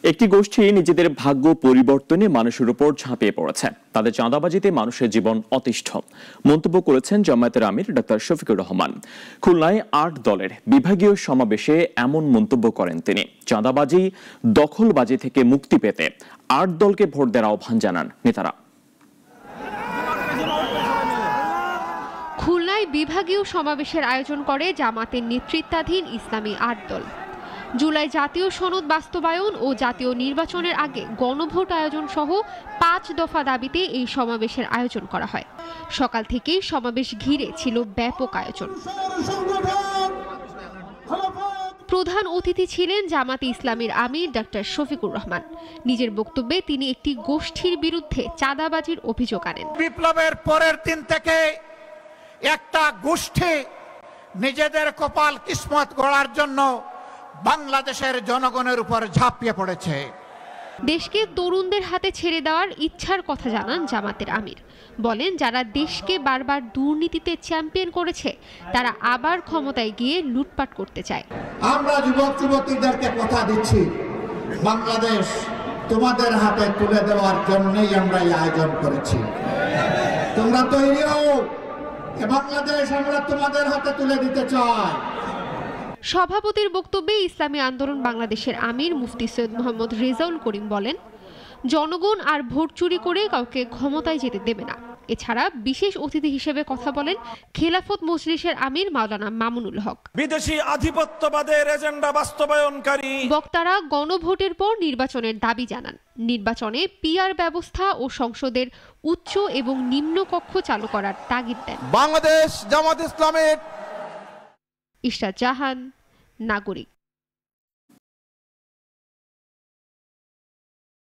একটি গোষ্ঠী নিজেদের ভাগ্য পরিবর্তনে মানুষের উপর ঝাঁপিয়ে পড়েছে। তাদের চাঁদাবাজিতে মানুষের জীবন অতিষ্ঠ মন্তব্য করেছেন জামায়াতের আমির ডক্টর শফিকুর রহমান। খুলনায় ৮ দলের বিভাগীয় সমাবেশে এমন মন্তব্য করেন তিনি। চাঁদাবাজি, দখলবাজি থেকে মুক্তি পেতে ৮ দলকে ভোট দেওয়ার আহ্বান জানান নেতারা। খুলনায় বিভাগীয় সমাবেশের আয়োজন করে জামাতের নেতৃত্বাধীন ইসলামী ৮ দল। জুলাই জাতীয় সনদ বাস্তবায়ন ও জাতীয় নির্বাচনের আগে গণভোট আয়োজন সহ ৫ দফা দাবিতে এই সমাবেশের আয়োজন করা হয়। সকাল থেকেই সমাবেশ ঘিরে ছিল ব্যাপক আয়োজন। প্রধান অতিথি ছিলেন জামাতে ইসলামীর আমির ডক্টর শফিকুর রহমান। নিজের বক্তব্যে তিনি একটি গোষ্ঠীর বিরুদ্ধে চাঁদাবাজির অভিযোগ আনেন। বিপ্লবের পরের দিন থেকে একটা গোষ্ঠী নিজেদের কপাল কিসমত গড়ার জন্য বাংলাদেশের জনগণের উপর ঝাঁপিয়ে পড়েছে। দেশকে তরুণদের হাতে ছেড়ে দেওয়ার ইচ্ছার কথা জানান জামাতের আমির। বলেন, যারা দেশকে বারবার দুর্নীতিতে চ্যাম্পিয়ন করেছে তারা আবার ক্ষমতায় গিয়ে লুটপাট করতে চায়। আমরা যুবক যুবতীদেরকে কথা দিচ্ছি, বাংলাদেশ তোমাদের হাতে তুলে দেওয়ার জন্যই আমরা এই আয়োজন করেছি। তোমরা তৈরি হও, বাংলাদেশ আমরা তোমাদের হাতে তুলে দিতে চাই। সভাপতির বক্তব্যে ইসলামী আন্দোলন বাংলাদেশের আমির মুফতি সৈয়দ মোহাম্মদ রেজাউল করিম বলেন, জনগণ আর ভোট চুরি করে কাউকে ক্ষমতায় যেতে দেবে না। এছাড়া বিশেষ অতিথি হিসেবে কথা বলেন খেলাফত মজলিসের আমির মাওলানা মামুনুল হক। বিদেশি আধিপত্যবাদের এজেন্ডা বাস্তবায়নকারী বক্তারা গণভোটের পর নির্বাচনের দাবি জানান। নির্বাচনে পিআর ব্যবস্থা ও সংসদের উচ্চ এবং নিম্ন কক্ষ চালু করার তাগিদ দেন। বাংলাদেশ জামাত ইসলামের ইশরাত জাহান, নাগরিক।